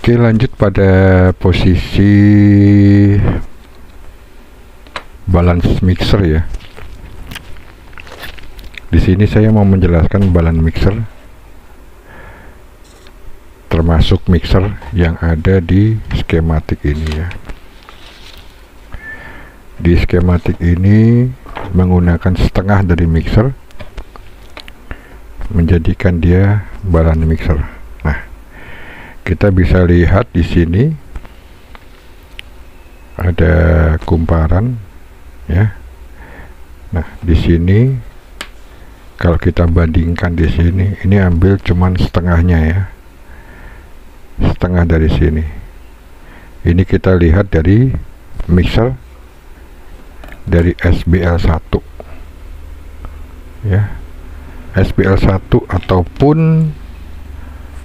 Oke, lanjut pada posisi balance mixer ya. Di sini saya mau menjelaskan balance mixer, termasuk mixer yang ada di skematik ini ya. Di skematik ini menggunakan setengah dari mixer, menjadikan dia balance mixer. Nah, kita bisa lihat di sini ada kumparan ya. Nah, di sini kalau kita bandingkan di sini, ini ambil cuman setengahnya ya, setengah dari sini. Ini kita lihat dari mixer dari SBL1 ya, SBL1 ataupun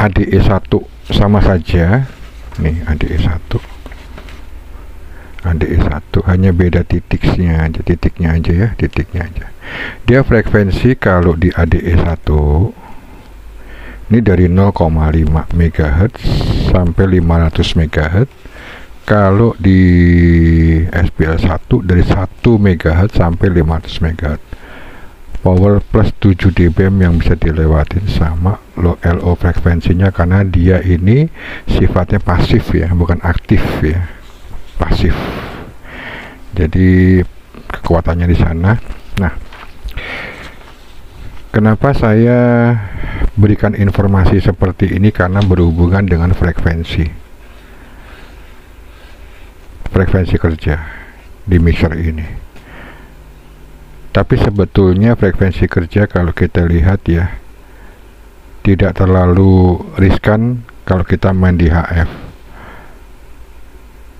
ADE1 sama saja. Nih ADE1 hanya beda titiknya aja, titiknya aja. Dia frekuensi kalau di ADE1 ini dari 0,5 MHz sampai 500 MHz. Kalau di SBL1 dari 1 MHz sampai 500 MHz. Power plus 7 dBm yang bisa dilewatin sama LO frekuensinya, karena dia ini sifatnya pasif ya, bukan aktif ya, pasif. Jadi kekuatannya di sana. Nah, kenapa saya berikan informasi seperti ini? Karena berhubungan dengan frekuensi kerja di mixer ini. Tapi sebetulnya frekuensi kerja kalau kita lihat ya, tidak terlalu riskan kalau kita main di HF.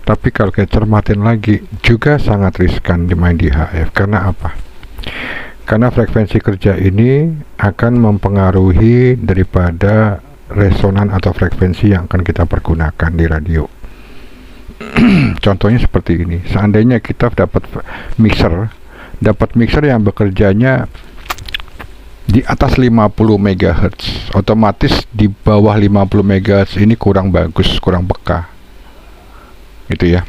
Tapi kalau kita cermatin lagi, juga sangat riskan dimain di HF. Karena apa? Karena frekuensi kerja ini akan mempengaruhi daripada resonan atau frekuensi yang akan kita pergunakan di radio. Contohnya seperti ini. Seandainya kita dapat mixer yang bekerjanya di atas 50 MHz, otomatis di bawah 50 MHz ini kurang bagus, kurang peka. Itu ya.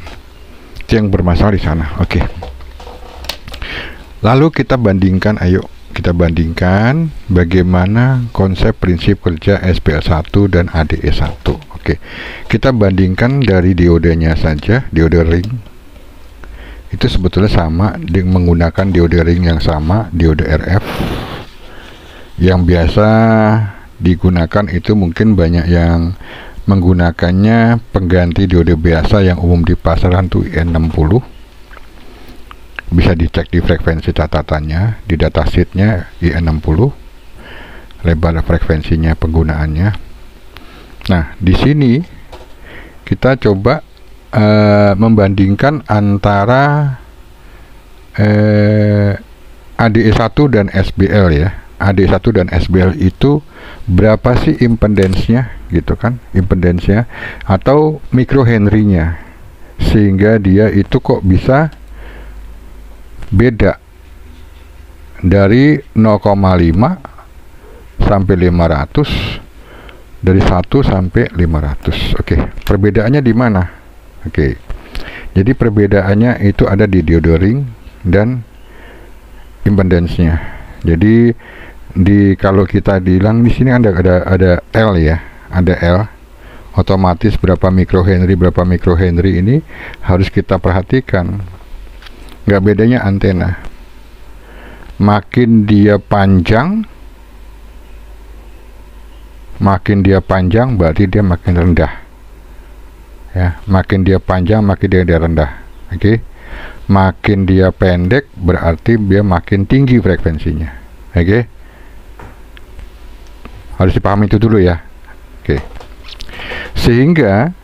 Itu yang bermasalah di sana. Oke. Lalu kita bandingkan, bagaimana konsep prinsip kerja SBL1 dan ADE1. Oke, kita bandingkan dari diodenya saja, diode ring itu sebetulnya sama dengan menggunakan diode ring yang sama, diode RF. Yang biasa digunakan itu mungkin banyak yang menggunakannya pengganti diode biasa yang umum di pasaran tuh IN60. Bisa dicek di frekuensi catatannya, di datasheetnya IN60, lebar frekuensinya, penggunaannya. Nah, di sini kita coba membandingkan antara ADE1 dan SBL ya. ADE1 dan SBL itu berapa sih impedensnya gitu kan, impedensnya atau mikrohenry-nya, sehingga dia itu kok bisa beda dari 0,5 sampai 500, dari 1 sampai 500. Oke, perbedaannya di mana? Oke, jadi perbedaannya itu ada di diode ring dan impedensnya. Jadi kalau kita bilang di sini ada L ya, ada L, otomatis berapa mikrohenry ini harus kita perhatikan. Nggak bedanya antena, makin dia panjang berarti dia makin rendah ya, makin dia panjang makin dia rendah. Oke. Makin dia pendek berarti dia makin tinggi frekuensinya. Oke. Harus dipahami itu dulu ya. Oke. Sehingga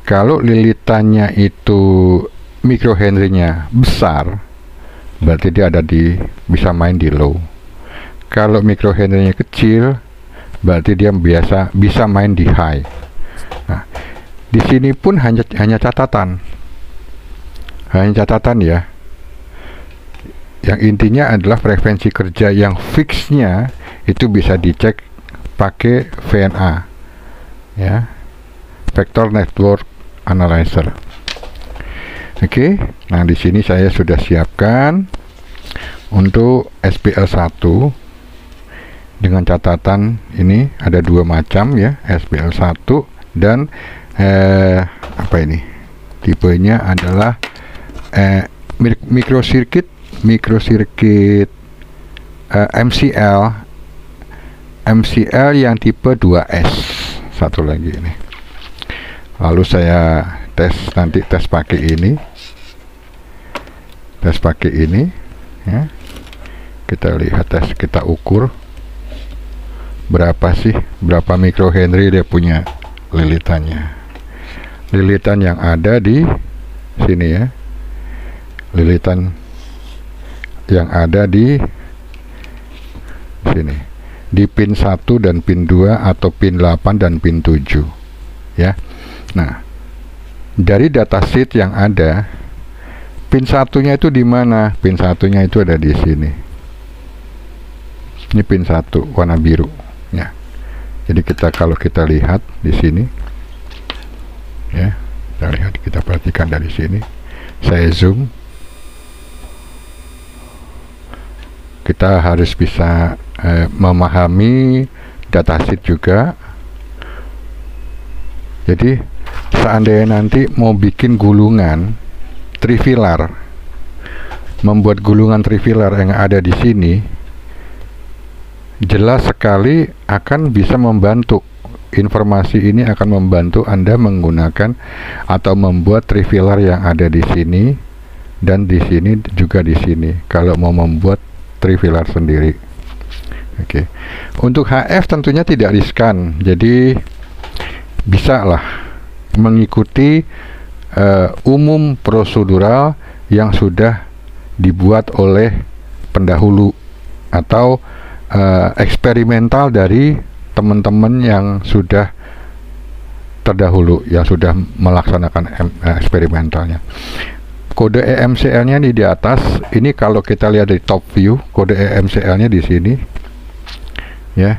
kalau lilitannya itu mikrohenry-nya besar, berarti dia bisa main di low. Kalau mikrohenry-nya kecil, berarti dia bisa main di high. Nah, di sini pun hanya catatan ya. Yang intinya adalah frekuensi kerja yang fixnya itu bisa dicek pakai VNA ya. Vector Network Analyzer. Oke, nah di sini saya sudah siapkan untuk SPL1 dengan catatan ini ada dua macam ya, SPL1 dan apa ini? Tipenya adalah microcircuit MCL yang tipe 2S. Satu lagi ini. Lalu saya nanti tes pakai ini. Tes pakai ini ya. Kita lihat kita ukur berapa mikrohenry dia punya lilitannya. Lilitan yang ada di sini ya. Lilitan yang ada di sini. Di pin 1 dan pin 2 atau pin 8 dan pin 7 ya. Nah, dari datasheet yang ada, pin satunya itu di mana? Pin satunya itu ada di sini. Ini pin 1 warna biru ya. Jadi kalau kita lihat di sini ya, kita perhatikan dari sini. Saya zoom. Kita harus bisa memahami datasheet juga. Jadi seandainya nanti mau bikin gulungan trifilar, membuat gulungan trifilar yang ada di sini, jelas sekali akan bisa membantu. Informasi ini akan membantu Anda menggunakan atau membuat trifilar yang ada di sini dan di sini juga di sini. Kalau mau membuat trifilar sendiri. Oke. Untuk HF tentunya tidak riskan. Jadi bisa lah mengikuti umum prosedural yang sudah dibuat oleh pendahulu atau eksperimental dari teman-teman yang sudah terdahulu, yang sudah melaksanakan eksperimentalnya. Kode EMCL-nya di atas. Ini kalau kita lihat dari top view, kode EMCL-nya di sini ya.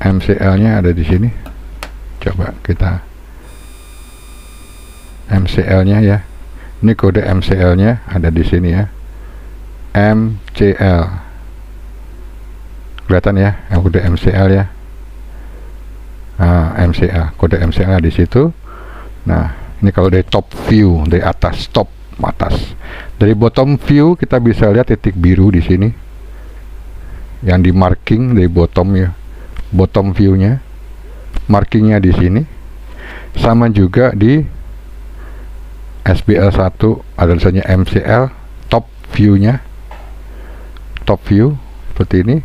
MCL-nya ada di sini. Coba kita MCL-nya ya. Ini kode MCL-nya ada di sini ya. MCL. Kelihatan ya, kode MCL ya. MCL, kode MCL di situ. Nah, ini kalau dari top view, dari atas, top atas. Dari bottom view kita bisa lihat titik biru di sini. Yang di marking dari bottom ya. Bottom view-nya. Markingnya di sini. Sama juga di SPL1 ada tulisannya MCL, top view-nya. Top view seperti ini.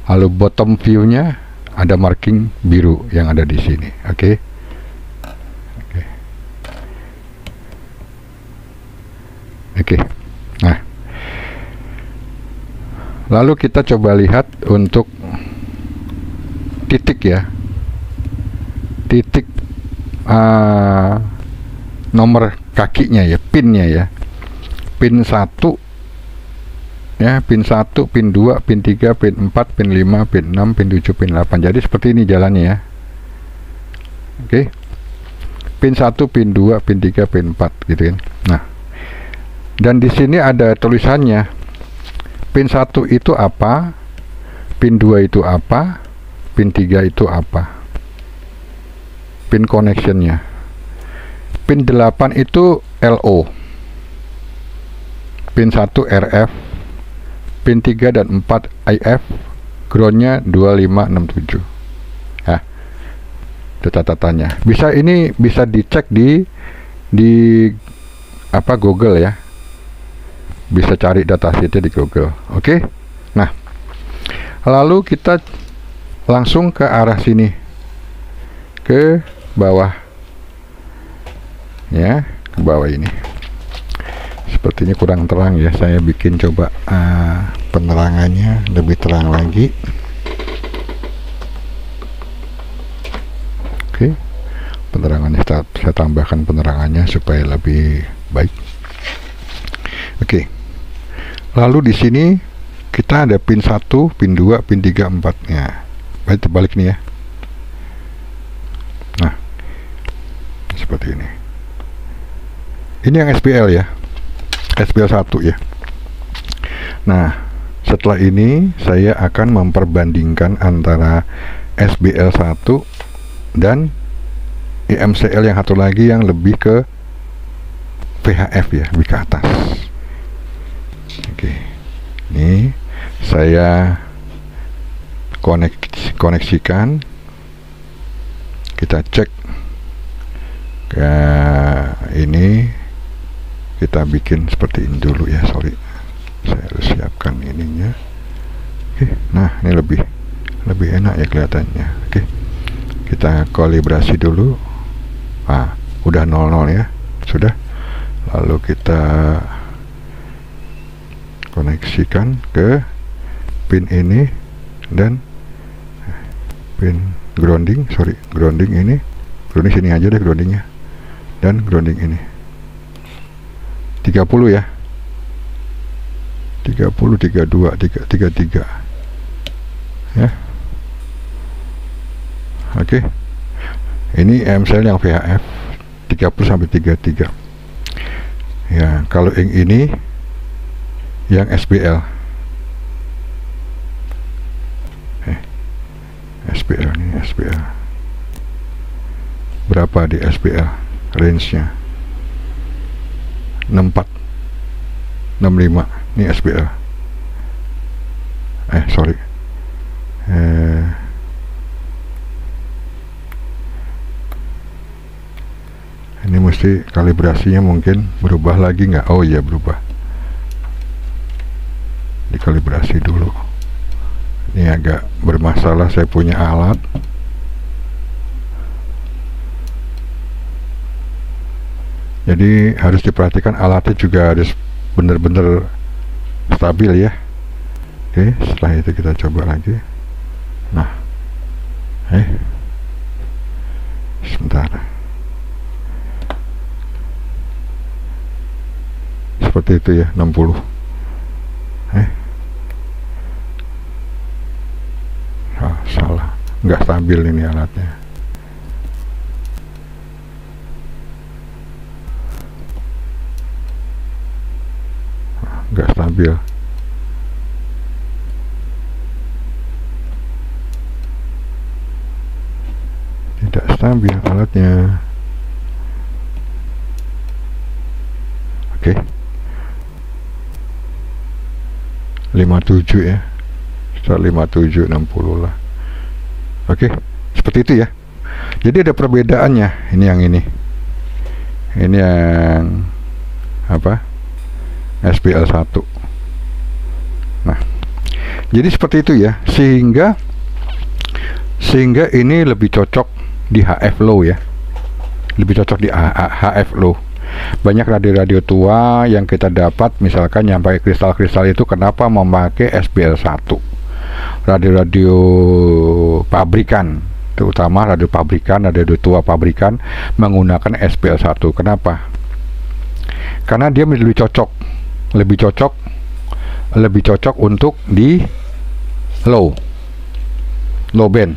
Lalu bottom view-nya ada marking biru yang ada di sini. Oke. Oke. Nah, lalu kita coba lihat untuk titik ya, titik nomor kakinya ya, pinnya ya, pin 1 ya, pin 1, pin 2, pin 3, pin 4, pin 5, pin 6, pin 7, pin 8. Jadi seperti ini jalannya ya. Oke. Pin 1, pin 2, pin 3, pin 4 gitu kan. Nah, dan di sini ada tulisannya. Pin 1 itu apa? Pin 2 itu apa? Pin 3 itu apa? Pin connectionnya. Pin 8 itu LO. Pin 1 RF. Pin 3 dan 4 IF. Groundnya 2567. Ya. Itu catatannya. Ini bisa dicek di Google ya. Bisa cari datasheetnya di Google. Oke. Nah, lalu kita langsung ke arah sini, ke bawah ya, ke bawah ini. Sepertinya kurang terang ya, saya bikin coba penerangannya lebih terang lagi. Oke, penerangannya saya tambahkan penerangannya supaya lebih baik. Oke. Lalu di sini kita ada pin 1, pin 2, pin 3, 4 nya. Baik, terbalik nih ya. Nah, seperti ini. Ini yang SPL ya, SPL 1 ya. Nah, setelah ini saya akan memperbandingkan antara SBL 1 dan IMCL yang satu lagi yang lebih ke VHF ya, lebih ke atas. Oke, ini saya koneksikan, kita cek ke ini, kita bikin seperti ini dulu ya, sorry, saya harus siapkan ininya. Oke, nah ini lebih enak ya kelihatannya. Oke, kita kalibrasi dulu. Ah, udah 00 ya, sudah. Lalu kita koneksikan ke pin ini dan pin grounding, grounding ini, grounding sini aja deh groundingnya, dan grounding ini 30 ya, 30, 32, 33 ya. Oke, ini MCL yang VHF 30 sampai 33 ya. Kalau yang ini yang SBL, SBL ini, SBL berapa di SBL range-nya? 64, 65. Ini SBL, sorry, ini mesti kalibrasinya mungkin berubah lagi nggak? Oh iya, berubah, dikalibrasi dulu. Ini agak bermasalah, saya punya alat. Jadi harus diperhatikan alatnya juga harus benar-benar stabil ya. Oke, setelah itu kita coba lagi. Nah, sebentar. Seperti itu ya, 60. Salah, nggak stabil ini alatnya. Nggak stabil. Tidak stabil alatnya. Oke, 57 ya, sekitar 57, 60 lah. Oke, seperti itu ya. Jadi ada perbedaannya. Ini yang ini yang apa, SPL 1. Nah, jadi seperti itu ya, sehingga ini lebih cocok di HF low ya, lebih cocok di HF low. Banyak radio-radio tua yang kita dapat, misalkan yang pakai kristal-kristal itu, kenapa memakai SPL 1? Radio-radio pabrikan, terutama radio pabrikan, radio tua pabrikan menggunakan SPL 1. Kenapa? Karena dia lebih cocok untuk di low band.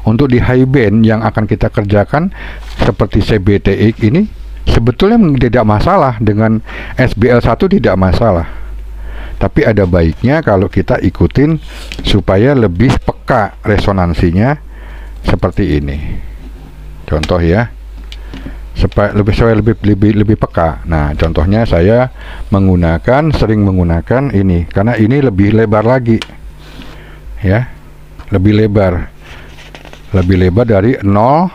Untuk di high band yang akan kita kerjakan seperti CBTX ini sebetulnya tidak masalah, dengan SBL 1 tidak masalah. Tapi ada baiknya kalau kita ikutin supaya lebih peka resonansinya seperti ini. Contoh ya, supaya lebih peka. Nah, contohnya saya sering menggunakan ini, karena ini lebih lebar lagi ya, lebih lebar dari 500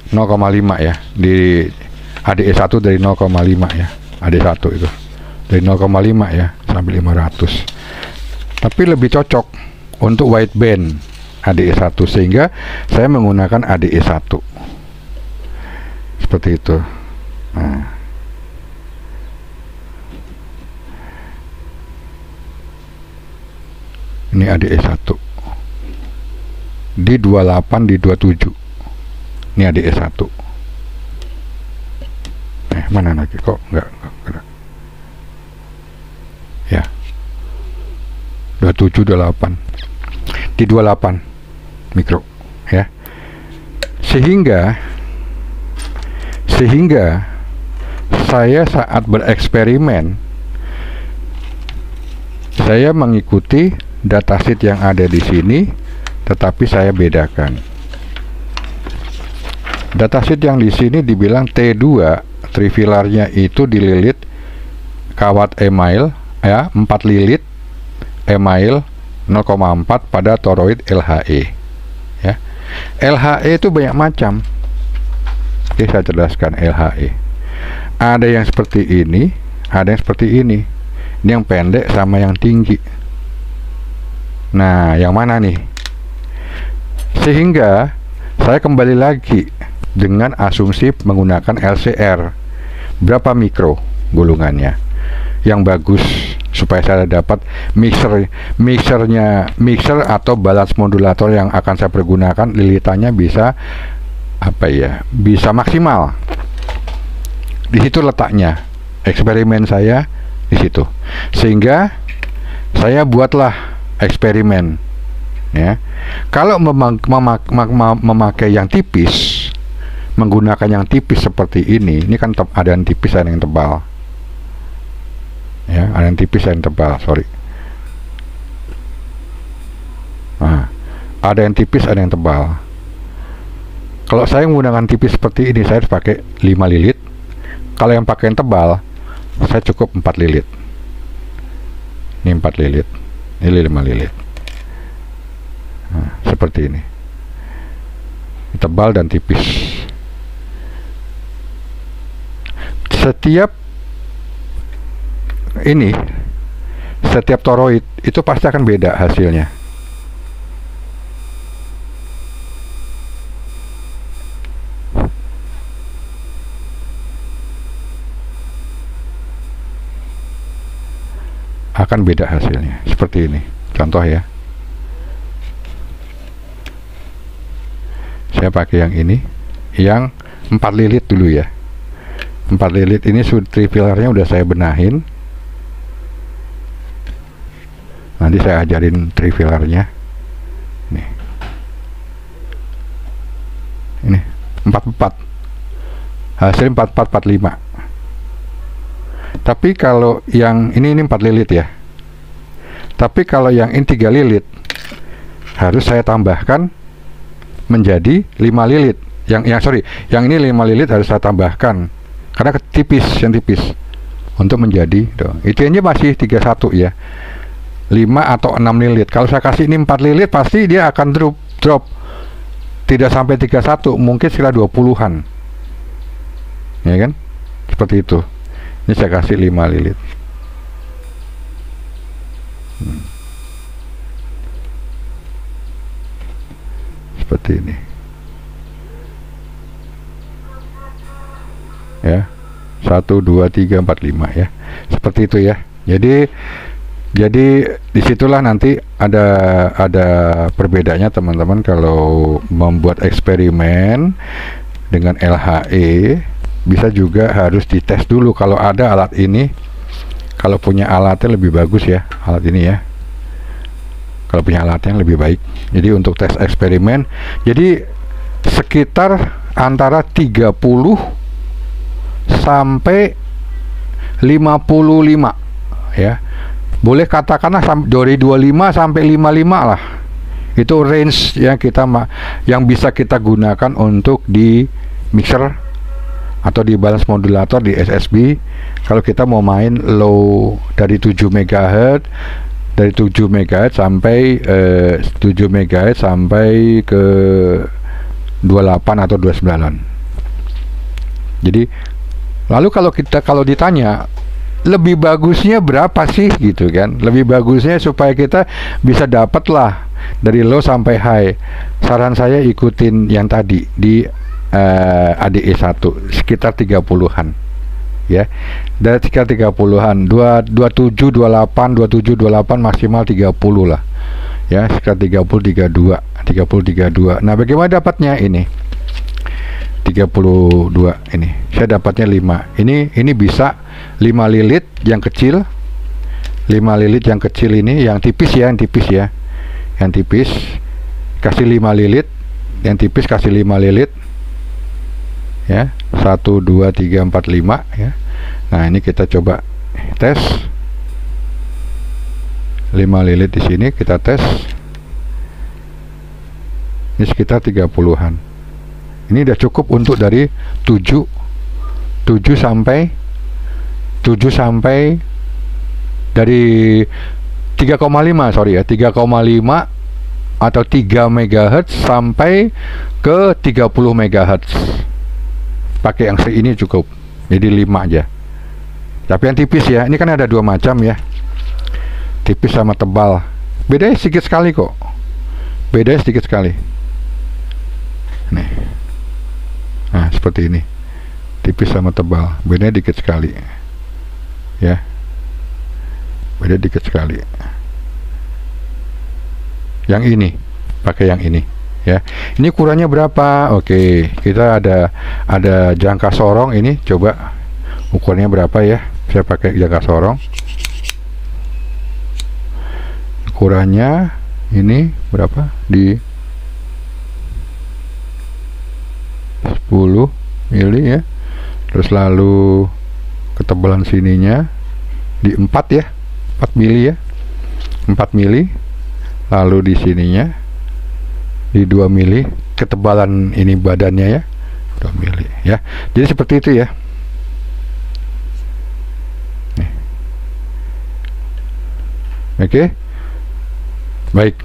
0,5 ya, di ADE 1 dari 0,5 ya, ADE 1 itu dari 0,5 ya sampai 500. Tapi lebih cocok untuk wideband ADE 1, sehingga saya menggunakan ADE 1 seperti itu. Nah, ini ADE 1 di 28, di 27. Ini ADE 1. Mana lagi, kok enggak gerak ya, 27, 28 di 28 mikro. ya. Sehingga saya saat bereksperimen, saya mengikuti datasheet yang ada di sini, tetapi saya bedakan. Datasheet yang di sini dibilang T2 trifilarnya itu dililit kawat email ya, 4 lilit email 0,4 pada toroid LHE ya. LHE itu banyak macam. Oke, saya jelaskan LHE. Ada yang seperti ini, ada yang seperti ini. Ini yang pendek sama yang tinggi. Nah, yang mana nih? Sehingga saya kembali lagi dengan asumsi menggunakan LCR. Berapa mikro gulungannya? Yang bagus supaya saya dapat mixer atau balance modulator yang akan saya pergunakan, lilitannya bisa apa ya, bisa maksimal. Di situ letaknya eksperimen saya, di situ. Sehingga saya buatlah eksperimen ya. Kalau memakai yang tipis, menggunakan yang tipis seperti ini kan ada yang tipis, ada yang tebal ya, ada yang tipis, ada yang tebal, sorry. Nah, ada yang tipis, ada yang tebal. Kalau saya menggunakan tipis seperti ini, saya harus pakai 5 lilit. Kalau yang pakai yang tebal, saya cukup 4 lilit. Ini 4 lilit, ini 5 lilit. Nah, seperti ini. Tebal dan tipis. Setiap toroid itu pasti akan beda hasilnya. Akan beda hasilnya. Seperti ini. Contoh ya. Saya pakai yang ini, yang 4 lilit dulu ya. 4 lilit ini trifilarnya udah saya benahin. Nanti saya ajarin trifilarnya. Nih. Ini 44. Hasil 4445. Tapi kalau yang ini 4 lilit ya. Tapi kalau yang ini 3 lilit, harus saya tambahkan menjadi 5 lilit. Yang ini 5 lilit harus saya tambahkan karena tipis, yang tipis untuk menjadi itu aja masih 31 ya. 5 atau 6 lilit. Kalau saya kasih ini 4 lilit, pasti dia akan drop. Tidak sampai 31, mungkin sekitar 20-an. Ya kan? Seperti itu. Ini saya kasih 5 lilit. Seperti ini. Ya. 1 2 3 4 5 ya. Seperti itu ya. Jadi disitulah nanti ada perbedaannya teman-teman kalau membuat eksperimen dengan LHE. Bisa juga harus dites dulu kalau ada alat ini. Kalau punya alatnya lebih bagus ya, alat ini ya. Kalau punya alatnya lebih baik. Jadi untuk tes eksperimen, jadi sekitar antara 30 sampai 55 ya. Boleh katakanlah dari 25 sampai 55 lah. Itu range yang bisa kita gunakan untuk di mixer atau di balance modulator di SSB. Kalau kita mau main low dari 7 MHz, dari 7 MHz sampai 7 MHz sampai ke 28 atau 29. Jadi lalu kalau ditanya lebih bagusnya berapa sih gitu kan, lebih bagusnya supaya kita bisa dapat lah dari low sampai high. Saran saya ikutin yang tadi di ADE 1 sekitar 30-an ya, dari sekitar 30-an, 27 28 maksimal 30 lah ya, sekitar 32. Nah, bagaimana dapatnya ini 32 ini? Saya dapatnya 5. Ini bisa 5 lilit yang kecil. 5 lilit yang kecil ini yang tipis ya, yang tipis. Kasih 5 lilit yang tipis kasih 5 lilit ya, 1 2 3 4 5 ya. Nah ini kita coba tes 5 lilit di sini, kita tes ini sekitar 30-an. Ini udah cukup untuk dari 7 sampai dari 3,5 sorry ya, 3,5 atau 3 MHz sampai ke 30 MHz. Pakai yang ini cukup, jadi 5 aja. Tapi yang tipis ya, ini kan ada 2 macam ya, tipis sama tebal. Bedanya sedikit sekali kok, bedanya sedikit sekali nih. Nah seperti ini, tipis sama tebal, bedanya dikit sekali ya, beda dikit sekali. Yang ini pakai yang ini ya. Ini ukurannya berapa? Oke, kita ada jangka sorong ini, coba ukurannya berapa ya. Saya pakai jangka sorong, ukurannya ini berapa, di 10 mili ya. Terus lalu ketebalan sininya di 4 ya, 4 mili ya, 4 mili. Lalu di sininya di 2 mili, ketebalan ini badannya ya, 2 mili ya. Jadi seperti itu ya. Nih. Oke. Baik.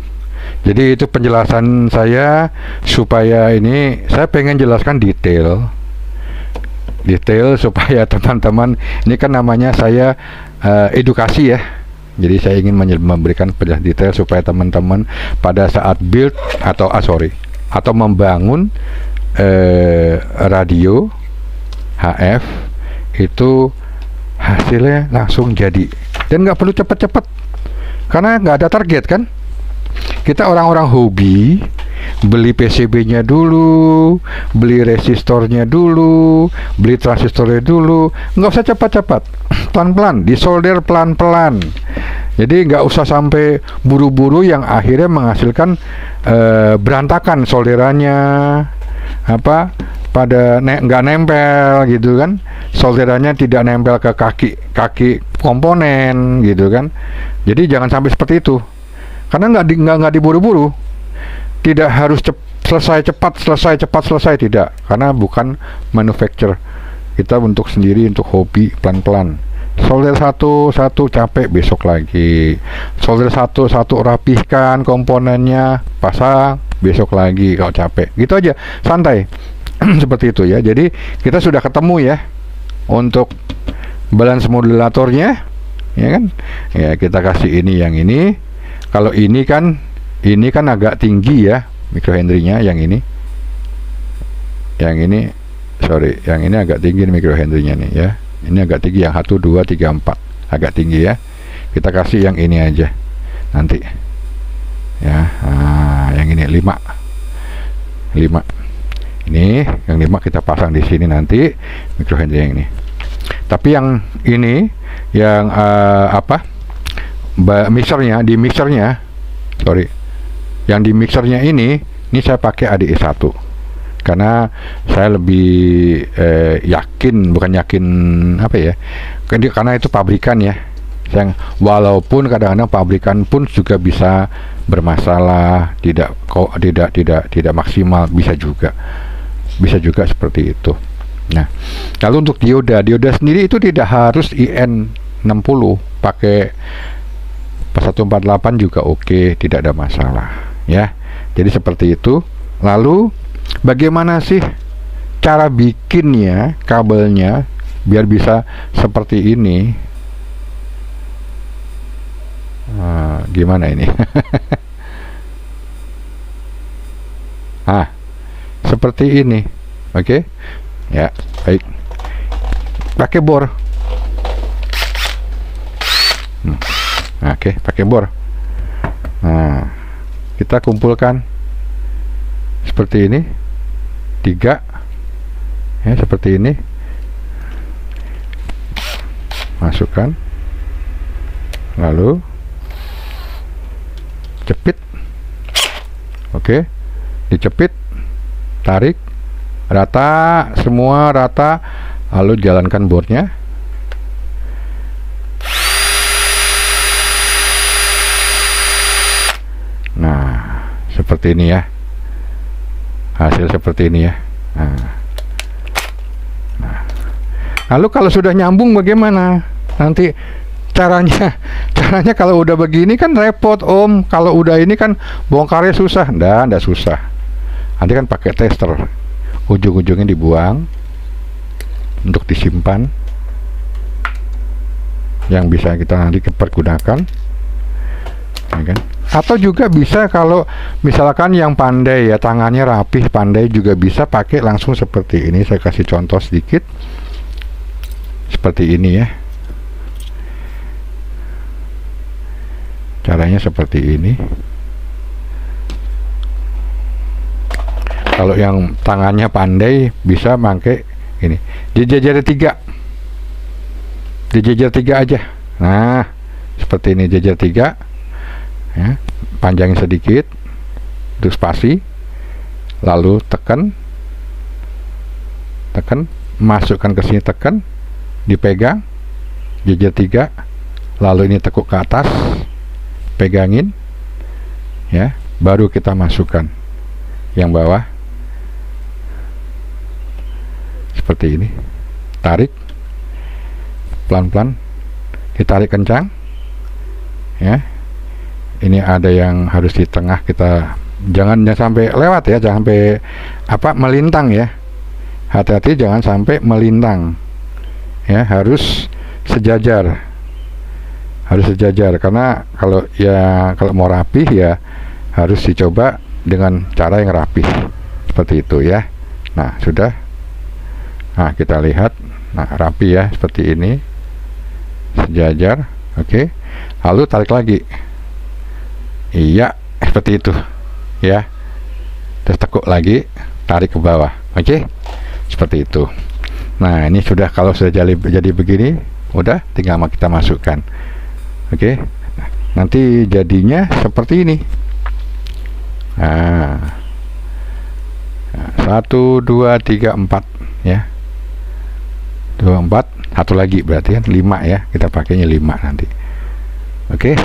Jadi itu penjelasan saya, supaya ini saya pengen jelaskan detail supaya teman-teman, ini kan namanya saya edukasi ya. Jadi saya ingin memberikan penjelasan detail supaya teman-teman pada saat build atau atau membangun radio HF itu hasilnya langsung jadi, dan nggak perlu cepat-cepat karena nggak ada target kan. Kita orang-orang hobi, beli PCB-nya dulu, beli resistornya dulu, beli transistornya dulu, nggak usah cepat-cepat, pelan-pelan, disolder pelan-pelan. Jadi nggak usah sampai buru-buru yang akhirnya menghasilkan berantakan solderannya, apa, pada nggak nempel gitu kan, solderannya tidak nempel ke kaki komponen gitu kan. Jadi jangan sampai seperti itu. Karena nggak diburu-buru, tidak harus selesai cepat, tidak, karena bukan manufacturer. Kita untuk sendiri, untuk hobi, pelan-pelan. Solder satu capek, besok lagi. Solder satu rapihkan komponennya, pasang, besok lagi kalau capek. Gitu aja, santai. Seperti itu ya. Jadi kita sudah ketemu ya untuk balance modulatornya, ya kan? Ya kita kasih ini, yang ini. Kalau ini kan agak tinggi ya microhenry-nya, yang ini sorry, yang ini agak tinggi microhenry-nya nih ya. Ini agak tinggi, yang 1, 2, 3, 4 agak tinggi ya. Kita kasih yang ini aja nanti ya. Yang ini 5 ini, yang 5 kita pasang di sini nanti microhenry yang ini. Tapi yang ini, yang mixernya, yang di mixernya ini saya pakai ADE 1 karena saya lebih yakin, bukan yakin apa ya, karena itu pabrikan ya. Walaupun kadang-kadang pabrikan pun juga bisa bermasalah, tidak maksimal, bisa juga seperti itu. Nah, kalau untuk dioda sendiri itu tidak harus IN60, pakai 148 juga oke, tidak ada masalah ya. Jadi seperti itu. Lalu bagaimana sih cara bikinnya, kabelnya biar bisa seperti ini? Gimana ini? Seperti ini. Oke ya, baik. Pakai bor. Oke, pakai bor. Nah, kita kumpulkan seperti ini, 3 ya, seperti ini. Masukkan, lalu jepit. Oke, dicepit tarik rata, semua rata, lalu jalankan boardnya. Nah, seperti ini ya, hasil seperti ini ya. Nah, lalu kalau sudah nyambung bagaimana? Nanti caranya kalau udah begini kan repot Om. Kalau udah ini kan bongkarnya susah. Nggak susah. Nanti kan pakai tester, ujung-ujungnya dibuang untuk disimpan, yang bisa kita nanti pergunakan, ya kan? Atau juga bisa kalau misalkan yang pandai ya, tangannya rapih, pandai, juga bisa pakai langsung seperti ini. Saya kasih contoh sedikit seperti ini ya. Caranya seperti ini. Kalau yang tangannya pandai bisa pakai ini, dijajar 3, dijajar 3 aja. Nah, seperti ini, jajar 3 ya, panjangin sedikit untuk spasi, lalu tekan, masukkan ke sini, tekan, dipegang, jajar 3, lalu ini tekuk ke atas, pegangin ya, baru kita masukkan yang bawah seperti ini. Tarik pelan-pelan, ditarik kencang ya. Ini ada yang harus di tengah, kita jangan sampai lewat ya, jangan sampai melintang ya. Hati-hati jangan sampai melintang ya, harus sejajar. Karena kalau mau rapih ya harus dicoba dengan cara yang rapih seperti itu ya. Nah, sudah. Nah, kita lihat, nah rapi ya, seperti ini, sejajar. Oke, lalu tarik lagi. Iya, seperti itu ya. Terus tekuk lagi, tarik ke bawah. Oke, seperti itu. Nah, ini sudah, kalau sudah jadi begini, udah tinggal kita masukkan. Oke, nanti jadinya seperti ini. Nah, 1 2 3 4 ya, 2 4, satu lagi berarti kan 5 ya, kita pakainya 5 nanti. Oke,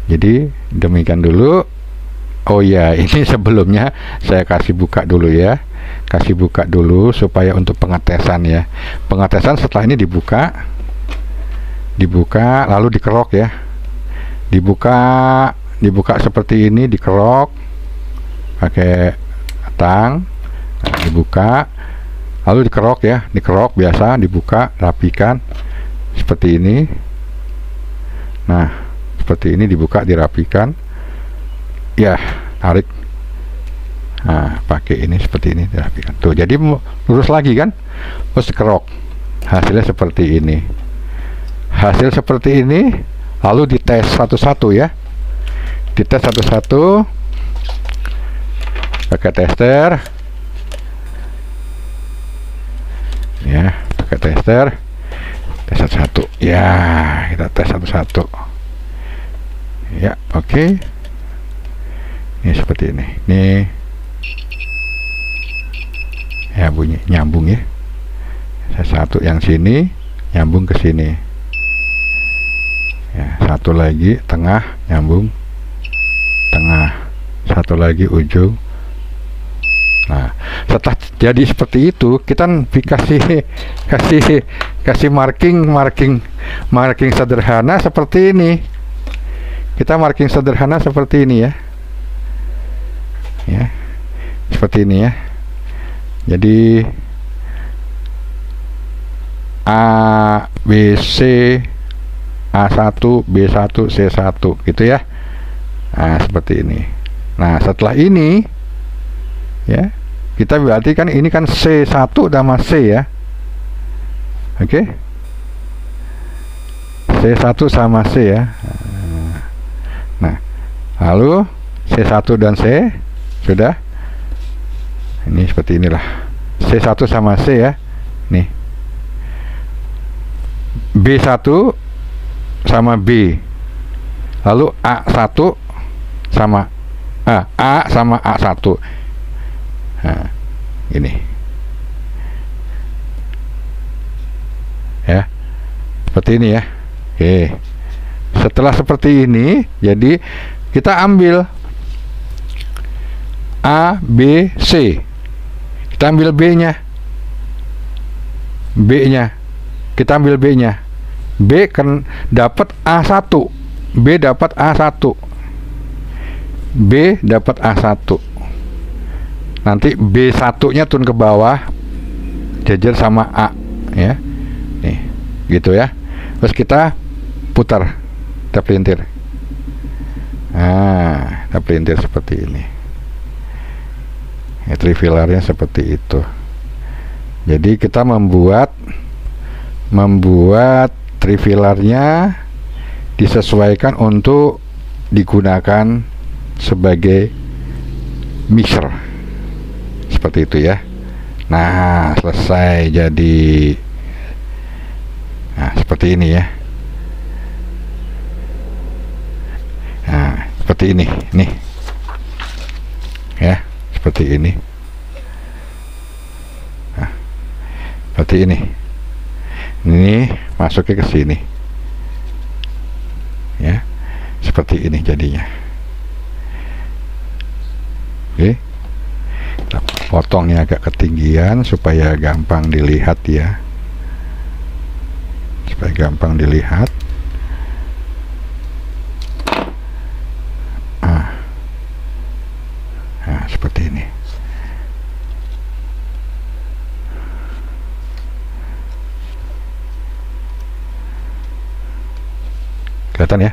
jadi demikian dulu. Oh ya, ini sebelumnya saya kasih buka dulu ya, supaya untuk pengetesan ya. Pengetesan setelah ini dibuka lalu dikerok ya, dibuka seperti ini, dikerok pakai tang, nah, dibuka lalu dikerok ya, dikerok biasa, dibuka, rapikan seperti ini. Nah, seperti ini, dibuka, dirapikan ya, tarik, nah pakai ini seperti ini, dirapikan tuh, jadi lurus lagi kan, terus dikerok, hasilnya seperti ini. Hasil seperti ini, lalu dites satu-satu ya, dites satu-satu pakai tester ya, pakai tester, tes satu-satu ya, kita tes satu-satu ya. Oke, ini seperti ini, nih ya, bunyi nyambung ya, satu yang sini nyambung ke sini ya, satu lagi tengah nyambung tengah, satu lagi ujung. Nah, setelah jadi seperti itu, kita kasih marking sederhana seperti ini. Kita marking sederhana seperti ini ya. Ya. Seperti ini ya. Jadi A, B, C, A1, B1, C1 gitu ya. Nah, seperti ini. Nah, setelah ini ya, kita berarti kan ini kan C1 sama C ya. Oke, C1 sama C ya. Nah, lalu C1 dan C sudah. Ini seperti inilah, C1 sama C ya. Nih, B1 sama B, lalu A1 sama A sama A1. Nah, ini ya, seperti ini ya. Oke, setelah seperti ini, jadi kita ambil A, B, C. Kita ambil B-nya. B-nya. Kita ambil B-nya. B kan dapat A1. B dapat A1. B dapat A1. Nanti B1-nya turun ke bawah, jajar sama A, ya. Nih, gitu ya. Terus kita putar, kita pelintir. Nah, kita pelintir seperti ini. Ya, trifilarnya seperti itu. Jadi kita membuat trifilarnya disesuaikan untuk digunakan sebagai mixer, seperti itu ya. Nah, selesai jadi. Nah, seperti ini ya. Nah, seperti ini nih ya, seperti ini. Nah, seperti ini. Ini masuknya ke sini ya, seperti ini jadinya. Oke, kita potongnya agak ketinggian supaya gampang dilihat ya, supaya gampang dilihat. Nah, seperti ini. Kelihatan ya,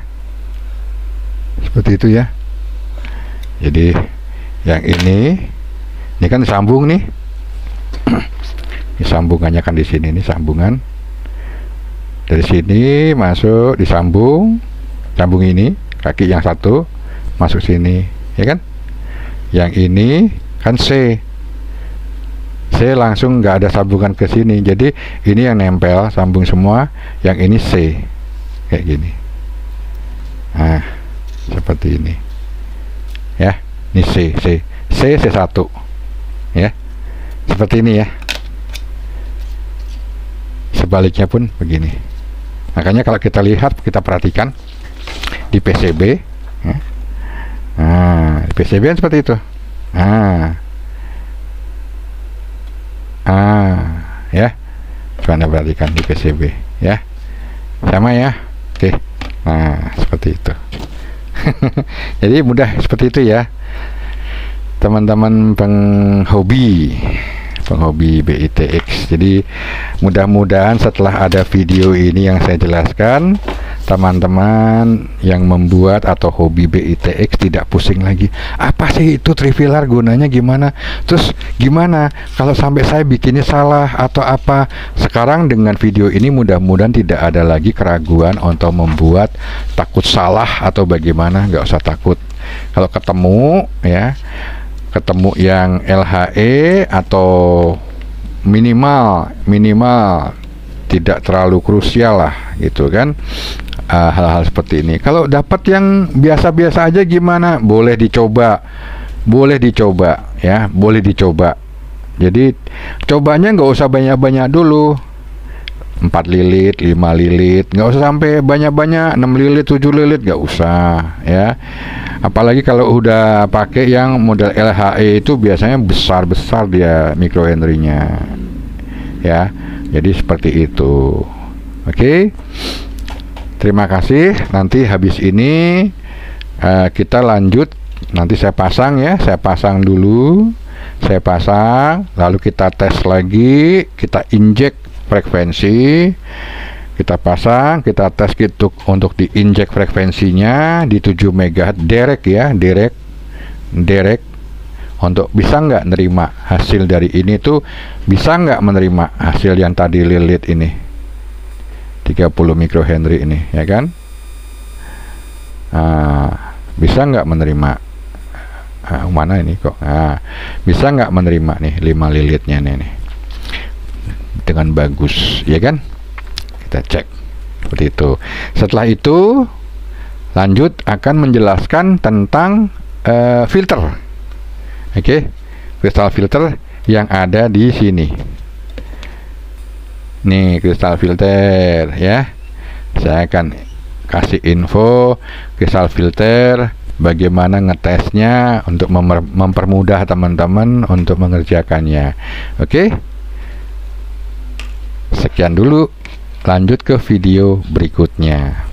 seperti itu ya. Jadi yang ini kan sambung nih. Ini sambungannya kan di sini, ini sambungan dari sini masuk, disambung, sambung ini kaki yang satu masuk sini, ya kan. Yang ini kan C langsung nggak ada sambungan ke sini, jadi ini yang nempel sambung semua, yang ini C kayak gini. Nah, seperti ini ya. Ini C1 ya, seperti ini ya. Sebaliknya pun begini. Makanya kalau kita lihat, kita perhatikan di PCB ya. Nah, di PCB kan seperti itu. Ya, coba perhatikan di PCB ya, sama ya. Oke. Nah, seperti itu. Jadi mudah seperti itu ya, teman-teman penghobi BITX. Jadi mudah-mudahan setelah ada video ini yang saya jelaskan, teman-teman yang membuat atau hobi BITX tidak pusing lagi. Apa sih itu trifilar, gunanya gimana? Terus gimana kalau sampai saya bikinnya salah atau apa? Sekarang dengan video ini mudah-mudahan tidak ada lagi keraguan untuk membuat, takut salah atau bagaimana. Nggak usah takut. Kalau ketemu ya, ketemu yang LHE atau minimal tidak terlalu krusial lah gitu kan. Hal-hal seperti ini. Kalau dapat yang biasa-biasa aja gimana? Boleh dicoba ya, boleh dicoba. Jadi cobanya nggak usah banyak-banyak dulu, 4 lilit, 5 lilit, nggak usah sampai banyak-banyak, 6 lilit, 7 lilit, nggak usah ya. Apalagi kalau udah pakai yang model LHE itu biasanya besar-besar dia microhenry-nya ya. Jadi seperti itu. Oke. Terima kasih. Nanti habis ini kita lanjut. Nanti saya pasang ya. Saya pasang dulu. Saya pasang. Lalu kita tes lagi. Kita injek frekuensi. Kita pasang. Kita tes gitu untuk diinjek frekuensinya di 7 MHz direct ya. Direct. Untuk bisa nggak nerima hasil dari ini tuh. Bisa nggak menerima hasil yang tadi lilit ini. 30 microhenry ini ya kan. Bisa nggak menerima mana ini kok. Bisa nggak menerima nih 5 lilitnya nih dengan bagus ya kan. Kita cek seperti itu. Setelah itu lanjut akan menjelaskan tentang filter. Oke. kristal filter yang ada di sini. Nih kristal filter ya. Saya akan kasih info kristal filter, bagaimana ngetesnya untuk mempermudah teman-teman untuk mengerjakannya. Oke. Sekian dulu, lanjut ke video berikutnya.